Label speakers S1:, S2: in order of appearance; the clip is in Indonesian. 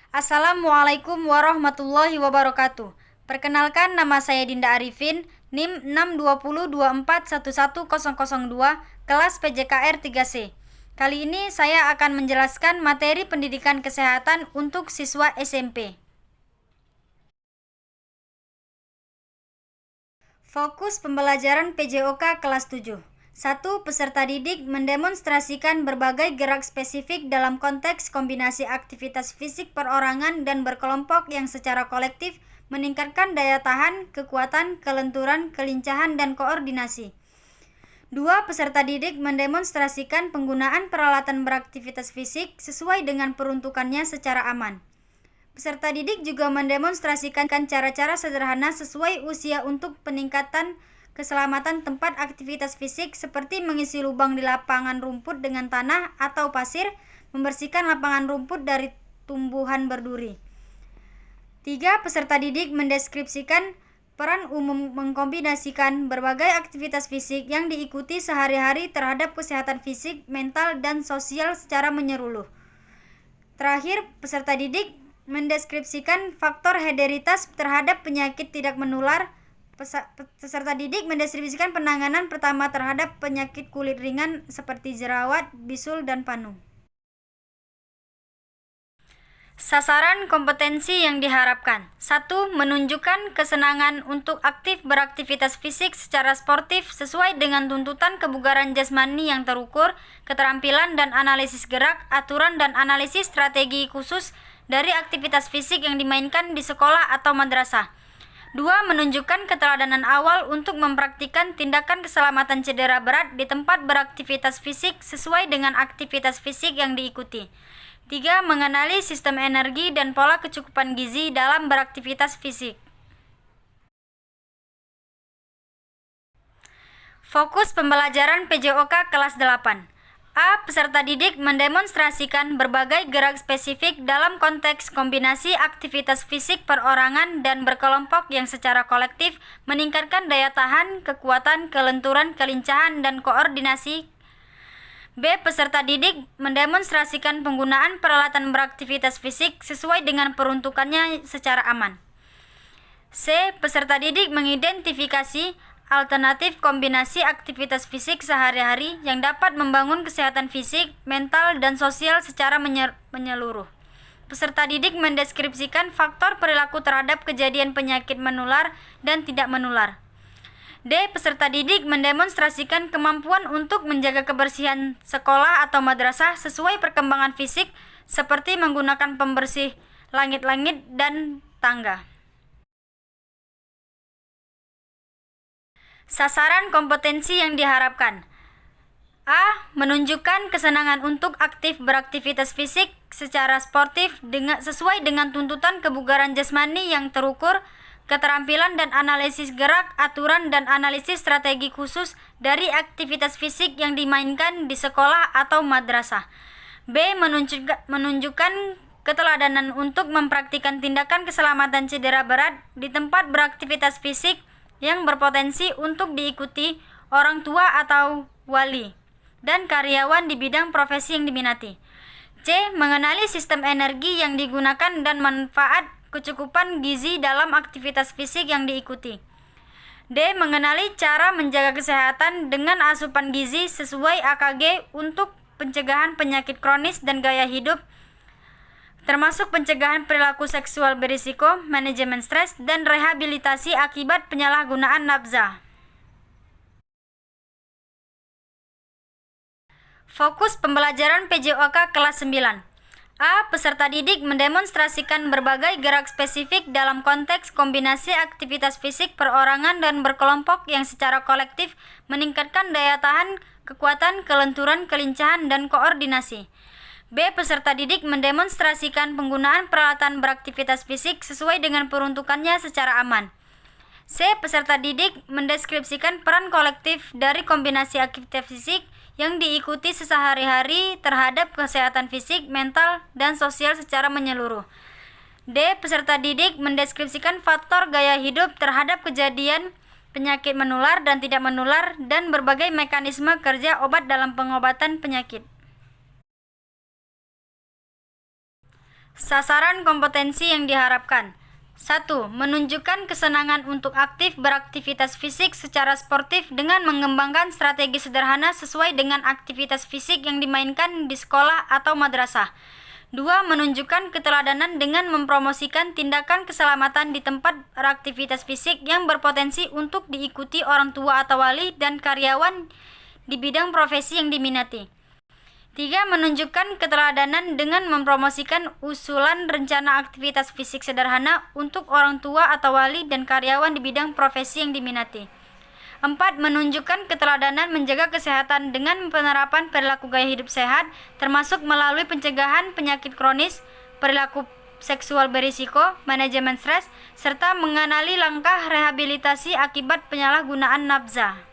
S1: Assalamualaikum warahmatullahi wabarakatuh. Perkenalkan, nama saya Dinda Arifin, NIM 62024110002, kelas PJKR 3C. Kali ini saya akan menjelaskan materi pendidikan kesehatan untuk siswa SMP. Fokus pembelajaran PJOK kelas 7. 1. Peserta didik mendemonstrasikan berbagai gerak spesifik dalam konteks kombinasi aktivitas fisik perorangan dan berkelompok yang secara kolektif meningkatkan daya tahan, kekuatan, kelenturan, kelincahan, dan koordinasi. 2. Peserta didik mendemonstrasikan penggunaan peralatan beraktivitas fisik sesuai dengan peruntukannya secara aman. Peserta didik juga mendemonstrasikan cara-cara sederhana sesuai usia untuk peningkatan keselamatan tempat aktivitas fisik seperti mengisi lubang di lapangan rumput dengan tanah atau pasir, membersihkan lapangan rumput dari tumbuhan berduri. 3. Peserta didik mendeskripsikan peran umum mengkombinasikan berbagai aktivitas fisik yang diikuti sehari-hari terhadap kesehatan fisik, mental, dan sosial secara menyeluruh. Terakhir, peserta didik mendeskripsikan faktor hederitas terhadap penyakit tidak menular. Peserta didik mendeskripsikan penanganan pertama terhadap penyakit kulit ringan seperti jerawat, bisul, dan panu. Sasaran kompetensi yang diharapkan. 1. Menunjukkan kesenangan untuk aktif beraktivitas fisik secara sportif sesuai dengan tuntutan kebugaran jasmani yang terukur, keterampilan dan analisis gerak, aturan dan analisis strategi khusus dari aktivitas fisik yang dimainkan di sekolah atau madrasah. 2. Menunjukkan keteladanan awal untuk mempraktikkan tindakan keselamatan cedera berat di tempat beraktivitas fisik sesuai dengan aktivitas fisik yang diikuti. 3. Mengenali sistem energi dan pola kecukupan gizi dalam beraktivitas fisik. Fokus pembelajaran PJOK kelas 8. A. Peserta didik mendemonstrasikan berbagai gerak spesifik dalam konteks kombinasi aktivitas fisik perorangan dan berkelompok yang secara kolektif meningkatkan daya tahan, kekuatan, kelenturan, kelincahan, dan koordinasi. B. Peserta didik mendemonstrasikan penggunaan peralatan beraktivitas fisik sesuai dengan peruntukannya secara aman. C. Peserta didik mengidentifikasi alternatif kombinasi aktivitas fisik sehari-hari yang dapat membangun kesehatan fisik, mental, dan sosial secara menyeluruh. Peserta didik mendeskripsikan faktor perilaku terhadap kejadian penyakit menular dan tidak menular. D. Peserta didik mendemonstrasikan kemampuan untuk menjaga kebersihan sekolah atau madrasah sesuai perkembangan fisik seperti menggunakan pembersih langit-langit dan tangga. Sasaran kompetensi yang diharapkan. A. Menunjukkan kesenangan untuk aktif beraktivitas fisik secara sportif sesuai dengan tuntutan kebugaran jasmani yang terukur, keterampilan dan analisis gerak, aturan dan analisis strategi khusus dari aktivitas fisik yang dimainkan di sekolah atau madrasah. B. Menunjukkan keteladanan untuk mempraktikkan tindakan keselamatan cedera berat di tempat beraktivitas fisik yang berpotensi untuk diikuti orang tua atau wali dan karyawan di bidang profesi yang diminati. C. Mengenali sistem energi yang digunakan dan manfaat kecukupan gizi dalam aktivitas fisik yang diikuti. D. Mengenali cara menjaga kesehatan dengan asupan gizi sesuai AKG untuk pencegahan penyakit kronis dan gaya hidup, termasuk pencegahan perilaku seksual berisiko, manajemen stres, dan rehabilitasi akibat penyalahgunaan nafsa. Fokus pembelajaran PJOK kelas 9. A. Peserta didik mendemonstrasikan berbagai gerak spesifik dalam konteks kombinasi aktivitas fisik perorangan dan berkelompok yang secara kolektif meningkatkan daya tahan, kekuatan, kelenturan, kelincahan, dan koordinasi. B. Peserta didik mendemonstrasikan penggunaan peralatan beraktivitas fisik sesuai dengan peruntukannya secara aman. C. Peserta didik mendeskripsikan peran kolektif dari kombinasi aktivitas fisik yang diikuti sehari-hari terhadap kesehatan fisik, mental, dan sosial secara menyeluruh. D. Peserta didik mendeskripsikan faktor gaya hidup terhadap kejadian penyakit menular dan tidak menular dan berbagai mekanisme kerja obat dalam pengobatan penyakit. Sasaran kompetensi yang diharapkan. 1. Menunjukkan kesenangan untuk aktif beraktivitas fisik secara sportif dengan mengembangkan strategi sederhana sesuai dengan aktivitas fisik yang dimainkan di sekolah atau madrasah. 2. Menunjukkan keteladanan dengan mempromosikan tindakan keselamatan di tempat beraktivitas fisik yang berpotensi untuk diikuti orang tua atau wali dan karyawan di bidang profesi yang diminati. 3. Menunjukkan keteladanan dengan mempromosikan usulan rencana aktivitas fisik sederhana untuk orang tua atau wali dan karyawan di bidang profesi yang diminati. 4. Menunjukkan keteladanan menjaga kesehatan dengan penerapan perilaku gaya hidup sehat, termasuk melalui pencegahan penyakit kronis, perilaku seksual berisiko, manajemen stres, serta mengenali langkah rehabilitasi akibat penyalahgunaan nafsa.